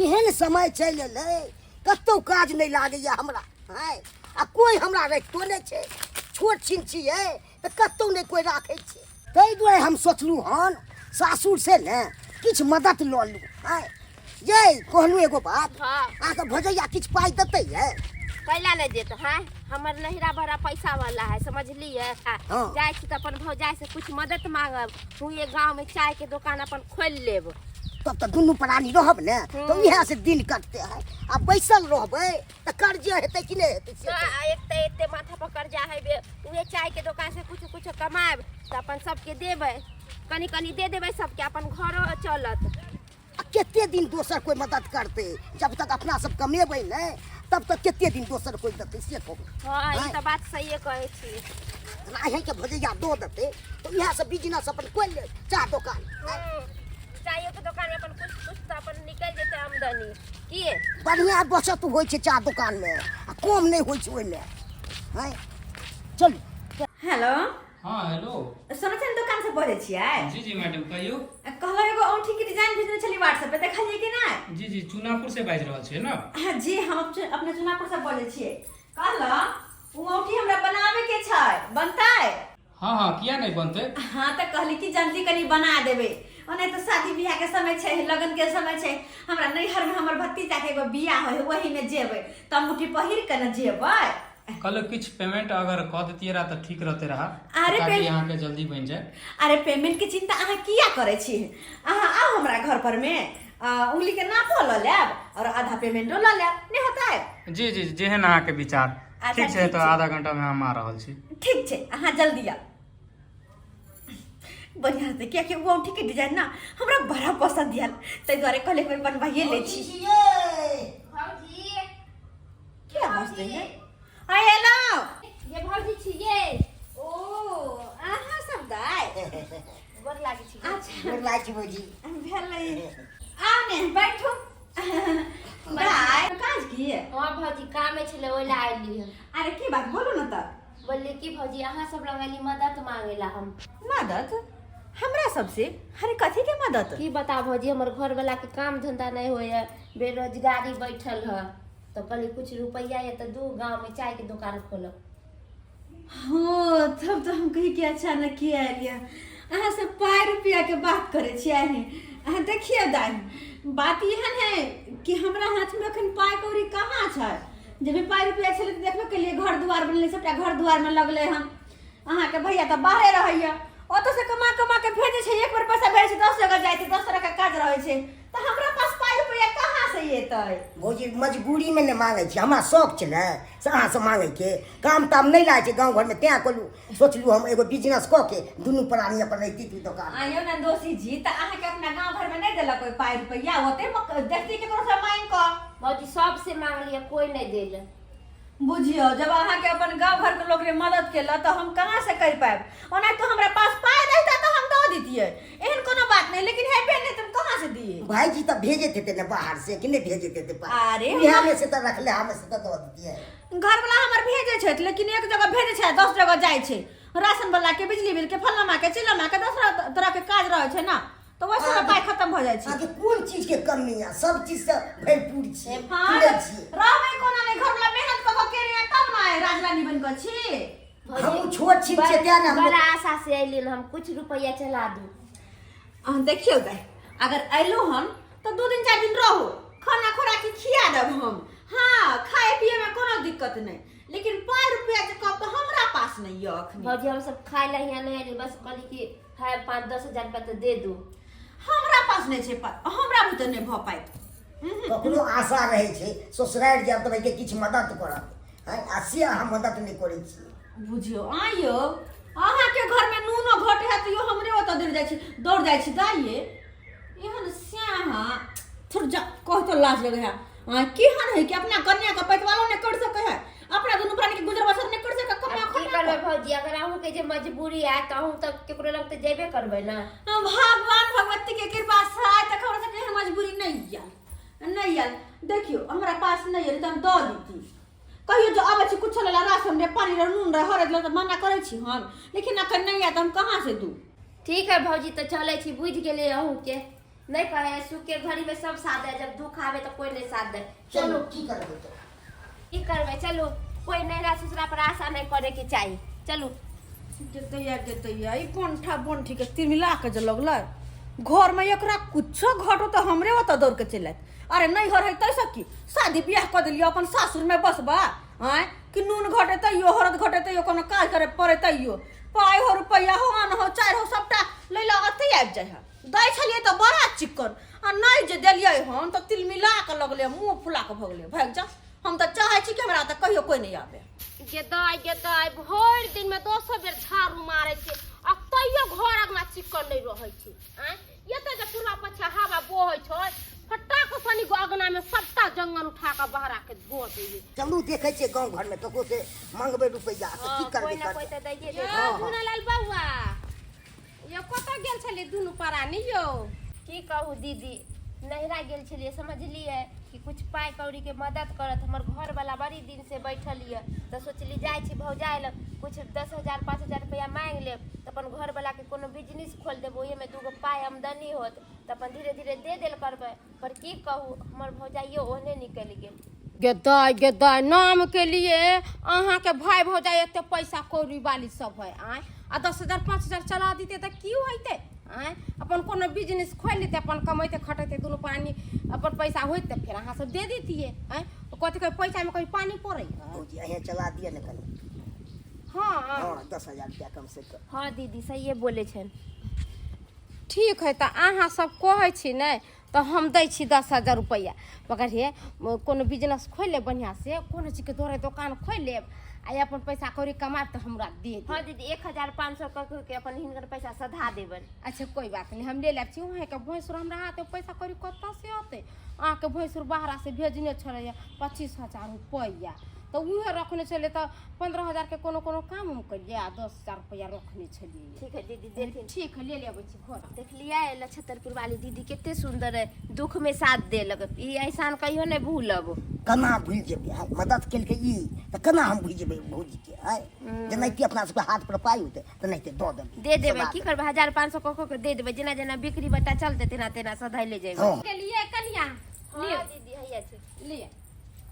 केहन समय चलि एलै कतौ काज नहीं लागैया हमरा हैं आ कोई हमरा रखतो नहीं छे छोट छिन छियै तऽ कतौ नहीं कोई राखै छै ताहि दुआरे हम सोचलू हन सासुर से ने किछ मदद लऽ लू हैं ये कहलू एगो बात हाँ। आके भजैया किछ पाई देतै है कैला नहीं देते हैं हमर नहिरा बड़ा पैसा वाला है समझलिए हाँ। जाए छी तो अपन भौजाई से कुछ मदद मांगब तू ये गांव में चाय के दुकान अपन खोल लेब तब तो दुनू प्राणी रहब ने तो इहे से दिन कटते है आ बैसल रहबै तऽ कर्जे हेतै कि नहीं हेतै से तो एक तो एते माथा पर कर्जा है बे उहे चाय के दुकान से कुछ कुछ कमाएब तो अपन सबके देबै कनी कनी दे देबै सबके अपन घरो चलत आ केते दिन दोसर कोई मदद करते जब तक अपना सब कमेबै ने तब तक केते दिन दोसर कोई देतै से कहू हाँ ये तो बात सही कहे छी अहीं के भजैया दो देतै तो इहे से बिजनेस अपन खोल ले चाह दुकान चाय के दुकान में अपन कुछ कुछ तो अपन निकल जेते आमदनी की बढ़िया बचत होइ छै चाह दुकान में आ कम नहीं होइ छै ओइमे हैं चल हेलो हाँ हेलो सोनाचंद दुकान से बोले छियै जी जी मैडम कहियो कहलो एगो औंठी के डिजाइन भेजने छली व्हाट्सएप पे देखलिए कि नहीं जी जी चुनापुर से बाजि रहल छियै ना हाँ जी हम अपने चुनापुर से बोले छियै कहलो वो औंठी हमरा बनावे के छै बनतै हाँ हाँ किया नहीं बनते हाँ तो कहली कि जल्दी कनी बना देबे ओने तो शादी बियाह के समय छै लगन के समय छै हमरा नैहर में हमर भतीजा के एगो बियाह है वही में जेबै त मुठी पहिर के न जेबै कल कुछ पेमेंट अगर कह देतिए रहा तो ठीक रहते रहा अरे ताकि पे- यहाँ के जल्दी बन जाए अरे पेमेंट के चिंता अहाँ किया करे छी अहाँ आओ हमरा घर पर में उंगली के नापो ल लेब और आधा पेमेंटो ल लेब नहीं होता है जी जी जेहन अहाँ के विचार अच्छा, ठीक छै ठीक तो छै। आधा घंटा में हम आ रहल छी ठीक छै अहाँ जल्दी आ बढ़िया से क्या कि वो औंठी के डिजाइन ना हमरा बड़ा पसंद आयल तै द्वारे कहले कोई बनवाइए ले छी भौजी क्या हंसते हैं आ हेलो ये भौजी छिए ओ अहाँ सब दाय गोर लागी छी अच्छा गोर लागै छी भौजी भेलै आ ने बैठो दाय काज की है हाँ भौजी काम में छले ओला आइली हम अरे की बात बोलो ना त बोलली कि भौजी अहाँ सब लगली मदद मांगेला हम मदद हमरा सबसे अरे कथी के मदद की बता भौजी हमर घर वाला के काम धंधा नहीं होय बेरोजगारी बैठल है तो कहली कुछ रुपया है तो दू गांव में चाय के दुकान खोलब हाँ तब तो हम कही कि अच्छा न किया लिया अहाँ से पाई रुपया के बात करे छियै अहाँ देखिए दाई बात एहन है कि हमरा हाथ में अखन पाई कौड़ी कहाँ छै जब पाई रुपया छलै तऽ देखबे के लिए घर दुआर बनले सबटा घर दुआर में लगले हम अहाँ के भैया तो बाहरे रहैया ओतो से कमा कमा के भेजे छै एक बार पैसा भेजे छै 10 जगह जाय छै 10 तरह के काज रहे छै तो हमरा पास पाई रुपया कहाँ से एतै भौजी मजबूरी में ने मांगे छी हमरा शौक छै ने से अहाँ से मांगे के काम ताम नहीं लागे छै गांव घर में तें कहलू सोचलू हम एगो बिजनेस कऽ के दुनू प्राणी अपन रहिती तू दुकान आयो न दोषी जी त अहाँ के अपना गांव घर में नहीं देलक कोई पाई रुपया होते देखती के करो से मांग को भौजी सबसे मांग लिया कोई नहीं देले बुझियो जब अहाँ के अपन गांव घर के लोग रे मदद केला तो हम कहां से कर पाएब ओना तो हमरा पास पाई रहता तो हम दे दितिए एहन कोनो बात नहीं लेकिन हेबे नहीं तुम कहां से दिए भाई जी तो भेजे थे ना बाहर से कि नहीं भेजे थे अरे यहाँ में से तो रख ले हमें से तो दे दिए घर वाला हमर भेजे छै लेकिन एक जगह भेजे छै 10 जगह जाय छै राशन वाला के बिजली बिल के फलमा के चिलमा के दूसरा तरह के काज रहे छै ना तो वैसे में पाई खत्म हो जाय छै आगे कौन चीज के कमी है सब चीज से भरपूर छे हां पूरे छी रहबै कोना नहीं घर वाला मेहनत क के केने तब ना राजरानी बन के छी हम छोट छी छे त्या ना बड़ा आशा से अइली हम कुछ रुपया चला दू देखियो दाई अगर अइलो हम तो 2 दिन 4 दिन रहो खाना खोराकी खिया देब हम हाँ खाए पिए में कोनो दिक्कत नहीं लेकिन पाई रुपया के कब तो हमरा पास नहीं है अखनी भौजी हम सब खाए ला यहाँ नहीं आइली बस कहली कि है 5-10 हजार रुपया तो दे दू हमरा पास नहीं छै हमरा भी तो नहीं भ पाइत कखनो आशा रहे छे ससुराल जाब त भाई के किछ मदद करत है आसी हम मदद नहीं करै छी बुझियो आइयो अहाँ के घर में नूनो घटे है तो यो हमरे ओत दौड़ जाय छी दाइए एहन स्याहा थोड़ जा कह तो लाज लगे है केहन है कि अपना कन्या का पैतवालो ने कर सके है अपना दुनू प्राणी के गुजर बसर ने कर सके कन्या की करबै भौजी अगर अहूँ के जे मजबूरी है तो अहूँ तक केकरो लग तो जेबे करबै ना भगवान भगवती के कृपा से आय तक हमरा सबके मजबूरी नहीं आयल देखियो हमरा पास नहीं है तो हम दे देती कहियो जो आबै छी कुछ लेला राशन रे पानी रे नून रे हरद ले तो मना करै छी हम लेकिन अखन नहीं है तो हम कहां से दूं ठीक है भौजी तो चले छी बुझ गेले अहूँ के नहीं कहे सुख के घड़ी में सब साथ है, जब दुख आवे तो कोई नहीं साथ दे। चलो की करबे तो की करबे, चलो कोई नैरा ससुरा पर आशा नहीं करे के चाहिए। चलो जतैया ई पंठा बंठी के तिमिला के जे लगलै घर में एकरा कुछो घटो तो हमरे ओतऽ दौड़ के चलत। अरे नहीं घर है तैसे की शादी ब्याह कर दिलियो अपन सासुर में बसबा हैं कि नून घटे तैयो हरद घटे तैयो कोनो काज करे पड़े तैयो पाई हो रुपया हो अन हो चार हो सबटा ले लगते आबि जाय है। दै छलिए तो बड़ा चिक्कन आ नहीं जे देलिए हम तो तिल मिला के लगले मुंह फुला के भगले भाग जा। हम तो चाहे छी कि हमरा त कहियो कोई नहीं आबे। गेदाय भर दिन में 200 बेर झाड़ू मारे छे आ तैयो घर अंगना चिक्कन नहीं रहै छे। हैं ये त जे पूरा पछा हवा बोहै छै फटाक सनी अंगना में सबटा जंगल उठा के बहरा के धो देबे। चलू देखे छे गांव घर में तो से मांगबे रुपया तो की करबे कोई ना कोई त दैये दे। हाँ। झुनालाल बउआ ये कत गेल छले दुनु परानी यो? की कहू दीदी, नैरा गेल छलिए समझलिए कि कुछ पाई कौड़ी के मदद करत। हमर घर वाला बड़ी दिन से बैठल है तो सोचली जाय छी भौजाई लग कुछ 10,000 5,000 रुपया मांग लेब तो अपन घर वाला के कोनो बिजनेस खोल देब, ओही में 2 पाई आमदनी होत तो अपन धीरे धीरे दे देल करबै। पर की कहू हमर भौजाइयो ओहने निकल गेल। गेदाय नाम के लिए अहाँ के भाई भौजाई एते पैसा कौड़ी वाली सब है आय आ 10,000 5,000 चला दीते तो की होइते आय अपन कोनो बिजनेस खोल लेते अपन कमाइते खटैते दुनू पानी अपन पैसा होइते फिर अहाँ सब दे देतिए। आय कथि के पैसा में कहीं पानी पड़े भौजी अहे चला दिए न कनी। हाँ हां 10,000 रुपया कम से कम। हाँ दीदी सही बोले छन। ठीक है तो अहाँ सब कहै छी नहीं तो हम दै छी 10,000 रुपया मगर हे कोनो बिजनेस खोल ले बढ़िया से कोनो चीज के तोरे दुकान खोल लेब आ अपन पैसा कौड़ी कमाब तो हमरा दे दे। हाँ दीदी 1,500 के अपन हिनकर पैसा सधा देबन। अच्छा कोई बात नहीं हम ले लेब छी। वहाँ के भैंसुर हमरा हाथ पैसा कौड़ी कत से आते अहाँ के भैंसुर बाहर से भेजने छले 25,000 रुपया तो उहे रखने चले तो 15,000 के कोनो काम हम करिए आ 10,000 रुपया रखने चलिए। ठीक है दीदी देथिन। ठीक है ले लेबै छी घर। देख लिया नक्षत्रपुर वाली दीदी कितने सुंदर है, दुख में साथ दे लग ई एहसान कहियो नहीं भूलब। कना भूल जेबे है मदद केल के ई त कना हम भूल जेबे भौजी के है जनाइते अपना सब हाथ पर पाई होते त नहीं दे देबे। दे देबे की करबे 1,500 को दे देबे जेना जेना बिक्री बट्टा चलते तेना तेना सधाई ले जेबे। के लिए कनिया ले दीदी हैया छै ले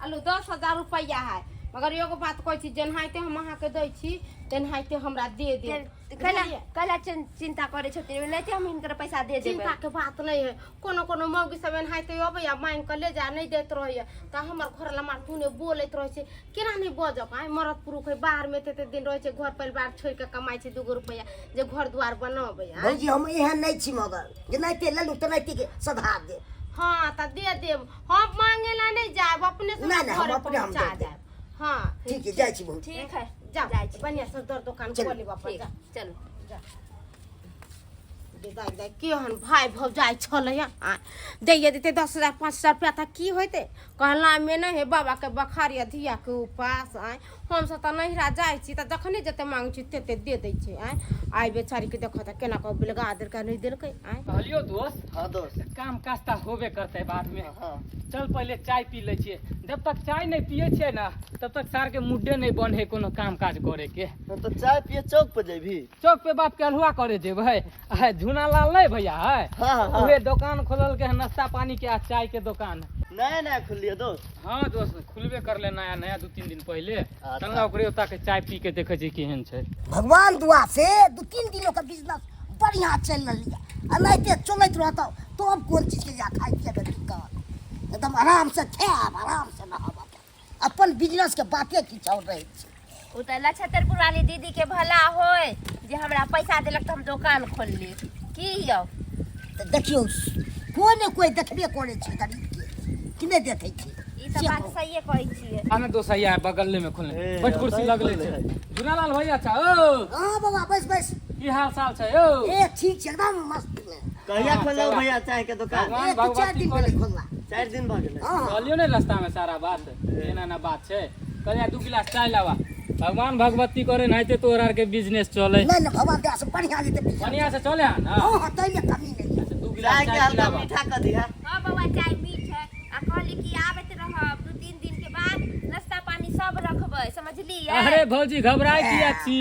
आलू 10,000 रुपया है मगर एगो बात कहै छी जेनाहिते हम अहाँ के दै छी तेनाहिते हमरा दे दे। कला चिंता करे छथिन नहीं हम हिनकर पैसा दे देबे। चिंता के बात नहीं है कोनो कोनो मौगी सब एनाहिते अबै आ मांग के ले जा नहीं देत रहैया त हमर घर लमा तूने बोलैत रहै छै केना नहीं बजब। आइ मरद पुरुष है बाहर में एते दिन रहै छै घर परिवार छोड़ के कमाई छै 2 रुपया जे घर द्वार बनाबै। भौजी हम एहन नहीं छी मगर जेनाइते लेलु तेनाइते के सधा दे। हां त दे देब हम मांगेला नहीं जाब अपने से घर पहुंचा जाब। हाँ ठीक है जाय छी भौजी। ठीक है जा जाय छी बढ़िया से दर दुकान खोल ले बापा जा चलो जा। दाई दाई केहन भाई भौजाई छलै आ दैये देते 10,000 5,000 रुपया त की होइते कहला में नहीं है बाबा के बखारिया धिया के उपास आय हम सब त नहिरा जाय छी त जखने जते मांग छी तते दे दै छै। आय आइ बेचारी के देखो त केना को बिलगा देर का नहीं देलकै। आय कहलियो दोस्त हाँ दोस्त काम कास्ता होबे करते बाद में। हाँ चल पहले चाय पी ले छिए, जब तक चाय नहीं पिए छे ना तब तक सार के मुड्डे नहीं बन है कोनो काम काज करे के। तो चाय पिए चौक पे जेबी? चौक पे बाप के हलवा करे जेबै। है झुनालाल नहीं भैया है हाँ हाँ उहे दुकान खोलल के है नाश्ता पानी के आ चाय के दुकान। नया नया खुलिए दोस्त? हाँ दोस्त खुलबे कर ले नया नया 2-3 दिन पहले। अच्छा। चलना ओकरे ओता के चाय पी के देखे छी केहन छै। भगवान दुआ से 2-3 दिनों का बिजनेस बढ़िया चल रही है आ नहीं चलत रहता तो अब कौन चीज के जा खाई के दिक्कत एकदम आराम से खाब आराम से नहाब अपन बिजनेस के बातें की चल रही है। उ त नक्षत्रपुर वाली दीदी के भला होय जे हमरा पैसा देलक त हम दुकान खोल ली की यौ। तो देखियो कोई ने कोई देखबे करे छी गरीब के कि नहीं देखे छी। ई त बात सही कहै छियै। आने दोसैया बगल में खोले ए, बैठ कुर्सी सही लगले बोले छै। है। झुनालाल भैया छ ओ हां बाबा बस बस की हाल चाल छै ओ? ए ठीक है एकदम मस्त में कहिया हाँ, खोलो चला। भैया चाय के दुकान? भगवान एक 4 भगवती दिन करे। पहले खोलना 4 दिन भ गेलै। हां कहलियो ने रास्ता में सारा बात एना ना बात छै। कहलिया 2 गिलास चाय लावा भगवान भगवती करे नहीं तोरा के बिजनेस चले नहीं नहीं भगवान दया से बढ़िया देते बढ़िया से चले है ना। हां हां तैले कमी नहीं है। 2 गिलास चाय के चाय हल्का पिलावा। मीठा कर दिया। हां बाबा चाय मीठ है आ कहली कि आबत रहब 2-3 दिन के बाद नाश्ता पानी सब रखबै समझलिए। अरे भौजी घबराई किया छी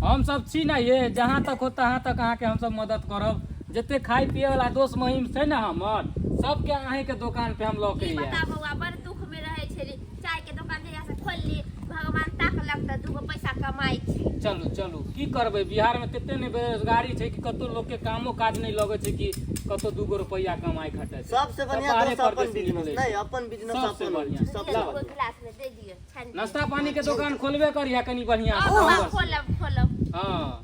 हम सब छी ना ये जहाँ तक हो तहाँ तक अहाँ के हम सब मदद करब जते खाई पिए वाला दोस्त महिम छै ना हमर सबके अहीं के दुकान पे हम लौके ई या बता बउआ बड़ दुख में रहे छली चाय के दुकान जहिया से खोलली भगवान ताकलक त दूगो पैसा कमाई छी। चलू चलू की करबै बिहार में तते ने बेरोजगारी छै कि कतो लोग के कामो काज नहीं लगे छै कि कतो 2 रुपया कमाई खटे छै। सबसे बढ़िया बाहरे दोस्त अपन परदेश बिजनेस निकलै नहीं छै। अपन बिजनेस सबसे अपन बढ़िया। सबसे एगो बढ़िया। गिलास में दे दियो छान नाश्ता पानी के दुकान खोलबे करिया कनी बढ़िया से। बउआ खोलब हाँ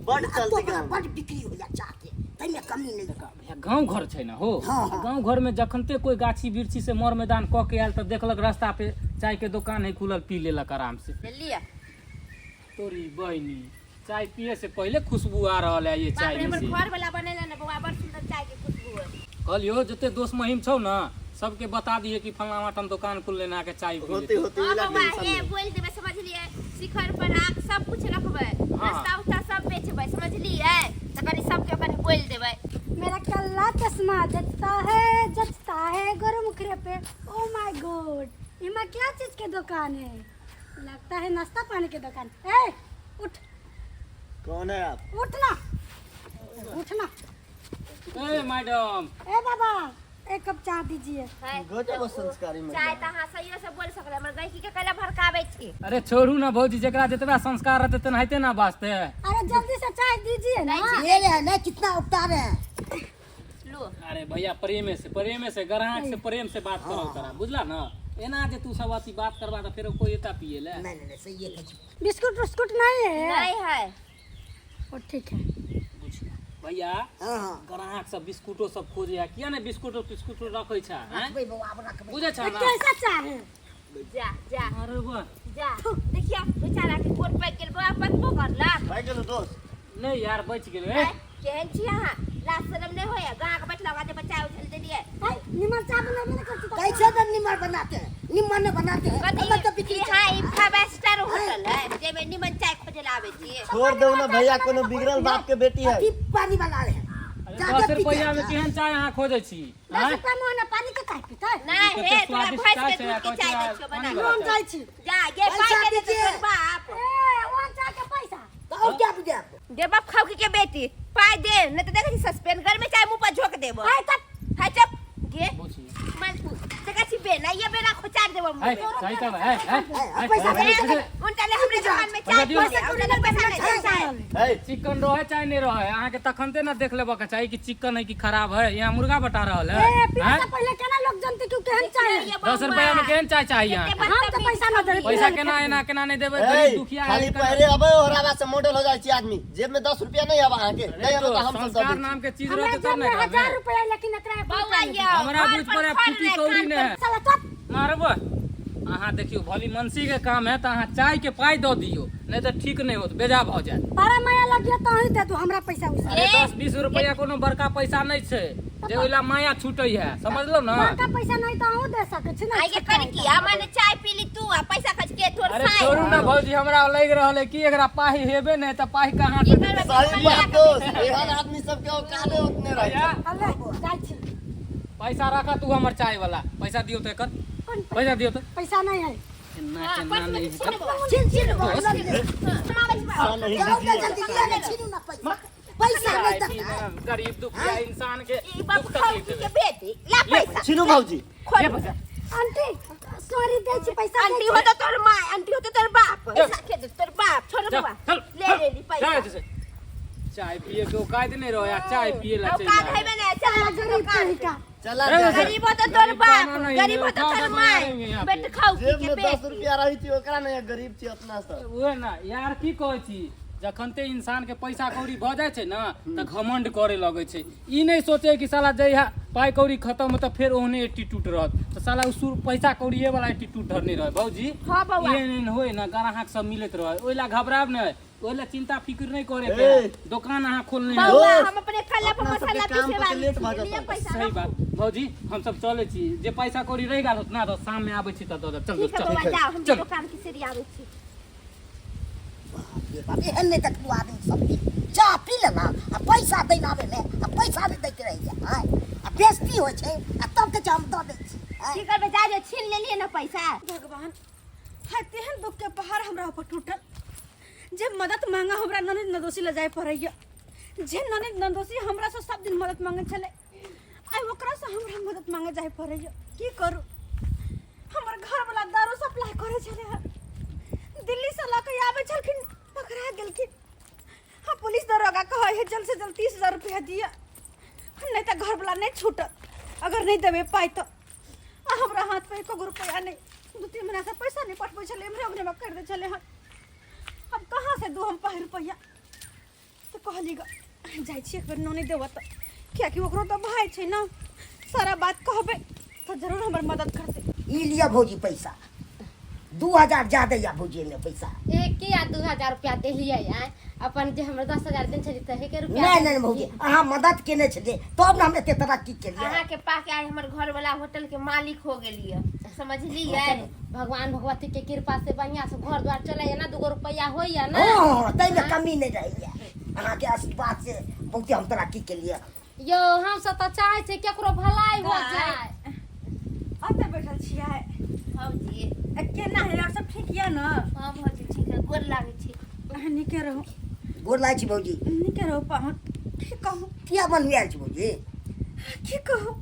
बड़ तो चलती बड़ा काम बड़ बिक्री हो जा चाहते तैमे कमी नहीं लगा। भैया गांव घर छै ना हो हाँ, हाँ। गांव घर में जखनते कोई गाछी बिरछी से मर मैदान क के आयल त देखलक रास्ता पे चाय के दुकान है खुलल पी लेलक आराम से। लिया तोरी बहनी चाय पिए से पहले खुशबू आ रहल है ये बाप चाय रे में हमर से। घर वाला बनेला ना बउआ बड़ सुंदर चाय के खुशबू है। कहलियो जते दोस्त महिम छौ ना सबके बता दिए कि फलाना टन दुकान खुल लेना के चाय पी होते लेते। होते हां इला बउआ टेंशन ए नहीं। बोल देबे समझलिए शिखर पर आग सब कुछ रखबे हाँ। नाश्ता उस्ता सब बेचबे समझलिए त कनी सबके कनी बोल देबे। मेरा कल्ला चश्मा जचता है गोरमुखरे पे। ओ माय गॉड इमा क्या चीज के दुकान है? लगता है नाश्ता पानी के दुकान। ए उठ कौन है आप? उठना उठना। ए मैडम ए बाबा एक कप चाय दीजिए। है गजब संस्कारी में। चाय त हां सहियो से बोल सकले हमर गईकी के कला भड़कावे छी। अरे छोड़ू ना भौजी जकरा जतबा संस्कार रहते तेनाहिते ना बाजते। अरे जल्दी से चाय दीजिए ना। ले ले ना कितना उपता रहे। लो अरे भैया प्रेमे से ग्राहक से प्रेम से बात करो करा बुझला ना। एना जे तू सब अथी बात करबा त फिर कोई एता पिए ले। नहीं नहीं सही है। बिस्कुट उस्कुट नहीं है? नहीं है ओ ठीक है। भैया हां हां ग्राहक सब बिस्कुटो सब खोजे है किया ने बिस्कुटो रखै छै हैं भाई बाबा अब रखबे। बुझे छ ये ना। कैसा चाय है? जा जा अरे वाह जा देखिया बेचारा के कोट पे गेल बा पतबो करला। भाई गेलो दोस्त। नहीं यार बच गेलै। केहन छी अहाँ लाज शरम नहीं होया गांव के बैठला बाते बच्चा उछल दे दिए। भाई निमर चाय बनाने नहीं करती तो कैसे तो निमर बनाते हैं निमन बनाते हैं अलग तो बिक्री कथी हां ई 5 स्टार होटल है जेमे निमन चाय खोजे लावे छी। छोड़ दो ना भैया कोनो बिगड़ल बाप के बेटी है। अभी पानी वाला है। अरे 10 रुपया में केहन चाय अहाँ खोजे छी 10 रुपया में ना पानी के काहे पीता है? नहीं कितना हे तोरा स्वादिष्ट भैंस चाय के छै, दूध के चाय कोई दे छो बना पानी के। वाला हम जाई छी। जा गे पैसा पाई के दे दीजिए। तोर बाप ए वो चाय के पैसा। तो और क्या बुझे आपको? गे बाप खाऊ के बेटी पाई दे नहीं तो देखे सस्पेंड घर में चाय मुंह पर झोक देबो। आय तक है चुप गे बुझी मन तू देखा छी बे ना ये बेरा खोचार देबो मुंह है में। सही तब है पैसा उनका ले हमरे दुकान में चाय पैसा पैसा तू ले पैसा नहीं चाय। है चिकन रहे चाहे नहीं रहे अहाँ के तखनते ना देख लेबा के चाही कि चिकन है कि खराब है यहाँ मुर्गा बटा रहल है ए पीने हैं? से पहले केना लोग जानते कि केहन चाय है? 10 रुपया में केहन चाय चाहिए यहाँ के? हम तो पैसा ना दे। पैसा केना एना केना नहीं देबै ए, गरीब दुखिया खाली है पहरे अबे और आवाज से मॉडल हो जाए छी आदमी। जेब में 10 रुपया नहीं अब आके नहीं अब हम सब संस्कार दे। नाम के चीज हमरा रहते जेब तब में ना 1000 रुपया लेकिन एकरा बउआ ये हमरा बुझ पड़े फूटी कौड़ी ने है साला तब मारब अहाँ देखियो भली मनसी के काम है तो अहाँ चाय के पाई दो दियो नहीं तो ठीक नहीं होत बेजा भ जाए। बड़ा माया लगिया तो ही दे तू हमरा पैसा उसा। अरे 10-20 रुपया कोनो बड़का पैसा नहीं छै जे ओइला माया छूटै है समझलो ना। बड़का पैसा नहीं तो हम दे सके छी ना। आगे कर की हमने चाय पी ली तू आ पैसा खर्च के तोर अरे साई। छोड़ू ना भौजी हमरा लग रहल है कि एकरा पाही हेबे नहीं तो पाही कहाँ से देतै? सही बात दोस्त। एहन आदमी सब के औकाते उतने रहे। भैया अल्लाह जाई छी। पैसा रखा तू हमर चाय वाला पैसा दियो तो एकर कौन पैसा दियो तो पैसा नहीं है? ना के ना नहीं छीन छीन सा नहीं जाओ दीजिए। जल्दी ले ले छीनू ना पैसा पैसा नहीं चाय पीना, तक गरीब दुखिया इंसान के ई बाप दुख खाऊ तकलीफ के देबै। बेटी ला पैसा छिनू भौजी। ले पैसा आंटी सॉरी दे छी पैसा। आंटी हो तो तोर माँ आंटी हो तो तोर बाप पैसा के दे तोर बाप छोड़ चल, बुआ चल, ले ले ली पैसा चाय जैसे। चाय पिए के औकात नहीं रहो यार चाय पिए ला औकात है चाहिए मैंने चल गरीब कहीं का। चला अरे जा। सर। गरीब हो तो तोर गरीब बाप खाना नहीं गरीब हो है, तो खा तोर के माँ मारेंगे यहाँ पे। बेट खाऊ जेब के में 10 बेटी रुपया रही थी ओकरा नहीं गरीब छी अपना सब। उहे ना यार की कहै छी जखनते इंसान के पैसा कौड़ी भ जाय छै ना त घमंड करे लगे छै। ई नहीं सोचे कि साला जहिया पाई कौड़ी खत्म हो त फिर ओहने एटीट्यूड रहत त साला उस पैसा कौड़ी वाला एटीट्यूड धरने रहे भौजी। हाँ बउआ। ये नहीं होय ना ग्राहक सब मिलत रहे ओइला घबराब नहीं ओइला चिंता फिक्र नहीं करे ए। के दुकान अहाँ खोलने है। बउआ दोस्त, हम अपने खल्ला पर अपना मसाला सबके काम पीसे पर वाली लेट छी। भऽ लिए जाता। पैसा सही बात भौजी हम सब चले छी जे पैसा कौड़ी रह गेल होत ना तो शाम में आबै छी त दो चल ठीक है चल बउआ जाओ हम चल। दुकान की सीढ़ी आबै छी। एहन नहीं तक तू आदमी सब चाय पी लेना आ पैसा देना आवे में आ पैसा नहीं देते रह जा हां आ बेइज्जती होय छै आ तब के हम दऽ दै छी हैं? की करबे जा जे छीन लेलिए ना पैसा भगवान हाय तेहन दुख के पहाड़ हमरा ऊपर टूटल जे मदद मांगा हमरा ननद नदोसी ले जाए पड़ैया जे ननद नंदोसी हमरा से सब दिन मदद मांगे चले आई ओकरा से हमरा मदद मांगे जाए पड़े की करू हमर घर वाला दारू सप्लाई करे चले दिल्ली से लाके आवे छलखिन पकड़ा गेलखिन हाँ पुलिस दरोगा कहे है जल्द से जल्द 30,000 रुपया दिया नहीं तो घर वाला नहीं छूटत अगर नहीं देवे पाई तो हमरा हाथ पे 1 रुपया नहीं 2-3 महीना से पैसा नहीं पटबै चले हमरे में कर दे चले हम अब कहाँ से दो हम 5 रुपया तो कहली ग जाय छी एक बेर नोने देव तो क्या कि ओकरो तो भाई छै ना सारा बात कहबे तो जरूर हमर मदद करते ई लिया भौजी पैसा 2000 ज्यादा या भौजी ने पैसा एक के या 2000 रुपया दे लिया है अपन जे हमरा 10,000 दिन छली त के रुपया नहीं नहीं भौजी अहाँ मदद केने छलिए तब ना हम एते तरक्की केलिए अहाँ के पाके आए हमर घर वाला होटल के मालिक हो गेलिए समझलिए भगवान भगवती के कृपा से बढ़िया से घर द्वार चले ना 2 रुपया होइया ना हां तै में कमी नहीं रही अहाँ के आशीर्वाद से बहुत हम तरक्की केलिए यो हम सब त चाहे छै केकरो भलाई हो जाए अते बैठल छियै भौजी केना है और सब ठीक या ना हां भौजी ठीक है गोर लागे छी निके रहो गोर लागै छी भौजी निके रहो पा की कहूं किया बनविया छी भौजी की कहूं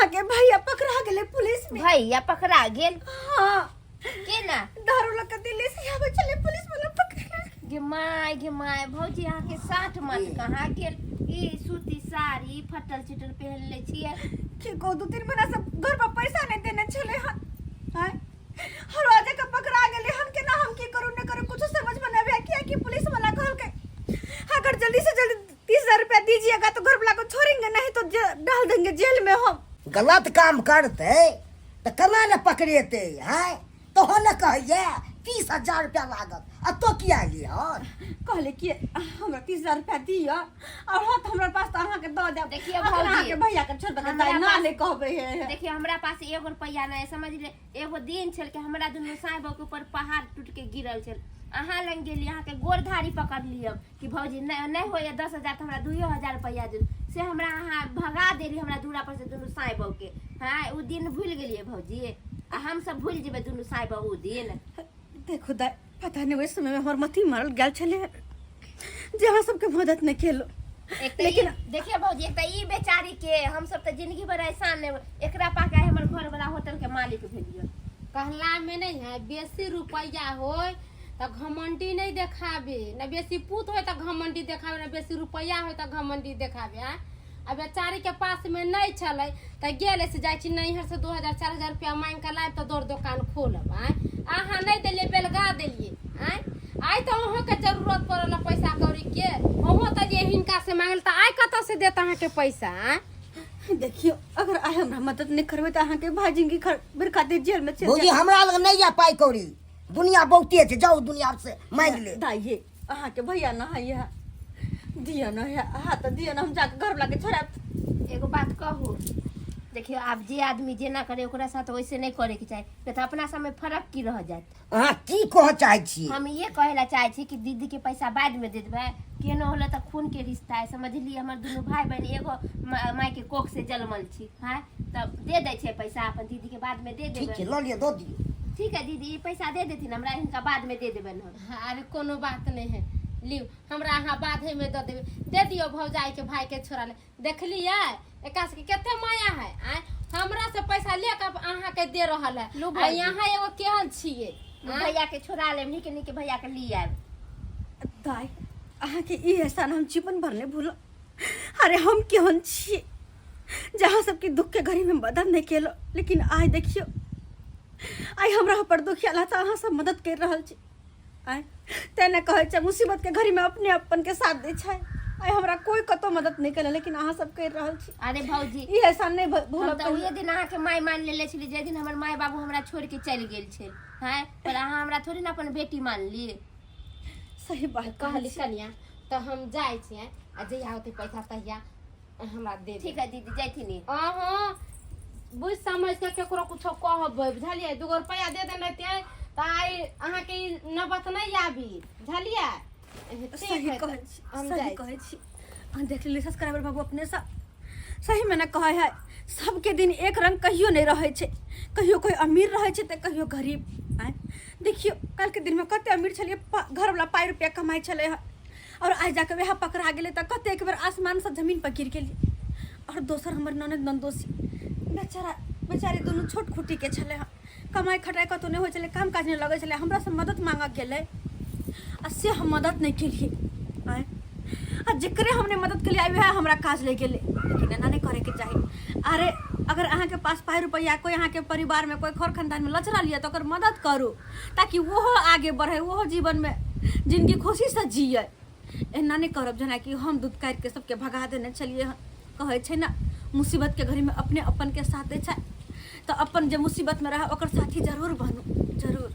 आगे भैया पकड़ा गेले पुलिस में भैया पकड़ा गेल हां केना दारू लग दिल्ली से आवे चले पुलिस वाला पकड़ा गे माय भौजी अहाँ के 60 मत कहाँ गेल ई सूती साड़ी फटल चिटल पहन ले छियै कि को 2-3 महीना से घर पर पैसा नहीं देने चले हैं हर रोजे का पकड़ा गेले हम के ना हम की करू न करू कुछ समझ में नहीं आया क्या कि पुलिस वाला कहल के अगर जल्दी से जल्दी 30,000 रुपया दीजिएगा तो घर वाला को छोड़ेंगे नहीं तो डाल देंगे जेल में हम गलत काम करते तो कना न पकड़ेते हैं तो हो न कहिए 30,000 रुपया लागत अब तो किया लिया कहले कि हमरा 30,000 रुपया दिया और हाथ हमरा पास तो अहाँ के दो दे देखिए भौजी के भैया के छोड़ के दाई ना ले कहबे है देखिए हमरा पास 1 रुपया नहीं समझ ले एगो दिन छल के हमरा दुनू साइब के ऊपर पहाड़ टूट के गिरल छल अहाँ लंग गेली अहाँ के गोरधारी पकड़ लियब कि भौजी नहीं होय 10,000 तो हमरा 2,000 रुपया दे से हमरा अहाँ भगा देली हमरा दूरा पर से दुनू साइब के हां उ दिन भूल गेलिए भौजी आ हम सब भूल जेबे दुनू साइब उ दिन देखो दाई पता नहीं उस समय में हमर मती मारल गेल छले जे अहाँ सबके मदद नहीं केलो लेकिन देखिए भौजी एक ई बेचारी के हम सब तो जिंदगी भर एहसान ने एकरा पाके हमर घर वाला होटल के मालिक भेलियो कहला में नहीं है बेसी रुपया होय तो घमंडी नहीं देखाबे न बेसी पूत होय तो घमंडी देखाबे न बेसी रुपया होय तो घमंडी देखाबे अब बेचारी के पास में नहीं चले तो गेले से जाय छी नैहर से 2,000-4,000 रुपया मांग के लायब तो दौड़ दुकान खोलब अहाँ नहीं देलिए बेलगा देलिए आई तो अहाँ के जरूरत पड़ल पैसा कौड़ी के अहाँ तो ये हिनका से मांगल तो आई कत से देता अहाँ के पैसा देखियो अगर आय हमरा मदद नहीं करबे तो अहाँ के भाजी की बेर खातिर जेल में चल भौजी हमरा लग नहीं या पाई कौड़ी दुनिया बहुते है जाओ दुनिया से मांग ले दाइए अहाँ के भैया ना है दिया ना है हाथ दिया ना हम जाके घर वाला के छोड़ा एगो बात कहू देखियो आप जे आदमी जे ना करे ओकरा साथ वैसे नहीं करे के चाही नहीं तो अपना सब में फर्क की रह जात अहाँ की कह चाहे छी हम ये कहेला चाहे छी कि दीदी के पैसा बाद में दे देबे केनो होला त खून के रिश्ता है समझली हमर दुनू भाई बहन एगो माय के कोख से जन्मल छी हां तब दे दे छे पैसा अपन दीदी के बाद में दे देबे ठीक है ल लियो दो दियो ठीक है दीदी पैसा दे देथिन हमरा इनका बाद में दे देबे हम अरे कोनो बात नहीं है लियो हमरा अहाँ बाधे में दे देबे दे दियो भौजाई के भाई के छोरा ले देखलिए एकास के केते माया है हमरा से पैसा लेके अहाँ के दे रहल है आ यहाँ एगो केहन छिए भैया के छोरा ले निके निके भैया के लिए आब दाई अहाँ के ई एहसान हम जीवन भर नहीं भूलो अरे हम केहन छी जहाँ सबके दुख के घड़ी में मदद नहीं केलो लेकिन आय देखियो आई हमरा पर दुख आला तो अहाँ सब मदद कर रहल छी आय तेने कहे छै मुसीबत के घड़ी में अपने अपन के साथ दे छै आई हमरा कोई कतो मदद नहीं केले लेकिन अहाँ सब कर रहल छी अरे भौजी ई एहसान नहीं भूलो तो ये दिन अहाँ के माय मान लेले छली जे दिन हमर माय बाबू हमरा छोड़ के चल गेल छै हैं पर अहाँ हमरा थोड़ी ना अपन बेटी मान ली सही बात कहली कनिया तो हम जाय छी आ जहिया होते पैसा तहिया हमरा दे ठीक है दीदी जैथिनी अहाँ बुझ समझ के केकरो कुछो कहबै बुझलिए 2 रुपया दे देने ते त आई अहाँ के नौबत नहीं आबी बुझलिए सही कहे छी देख ली सब्सक्राइबर बाबू अपने सा सही में ना कहे है सबके दिन एक रंग कहियो नहीं रहे छे कहियो कोई अमीर रहे छे तो कहियो गरीब देखियो कल के दिन में कते अमीर छलिए घर वाला 5 रुपया कमाई छले और आज जाके वह पकड़ा गेले तो कते एक बेर आसमान से जमीन पर गिर गेली। और दोसर हमर ननद नंदोसी बेचारे दोनों छोट खुटी के छले, कमाई खटाई कतौ नहीं होइ छले, काम काज नहीं लगे छले, हमरा से मदद मांगक गेले आ से हम मदद नहीं केलिए। आय आ जिकरे हमने मदद के लिए आए है हमरा काज ले गेले, लेकिन एना नहीं करे के चाहिए। अरे अगर अहाँ के पास पाई रुपया कोई अहाँ के परिवार में कोई घर खानदान में लचरा लिया तो ओकर मदद करू, ताकि वो आगे बढ़े, वो जीवन में जिंदगी खुशी से जिए। एना नहीं करब जना कि हम दूध काट के सबके भगा देने चलिए। कहे छै ना मुसीबत के घड़ी में अपने अपन के साथ दे छै, तो अपन जे मुसीबत में रहे ओकर साथी जरूर बनू, जरूर।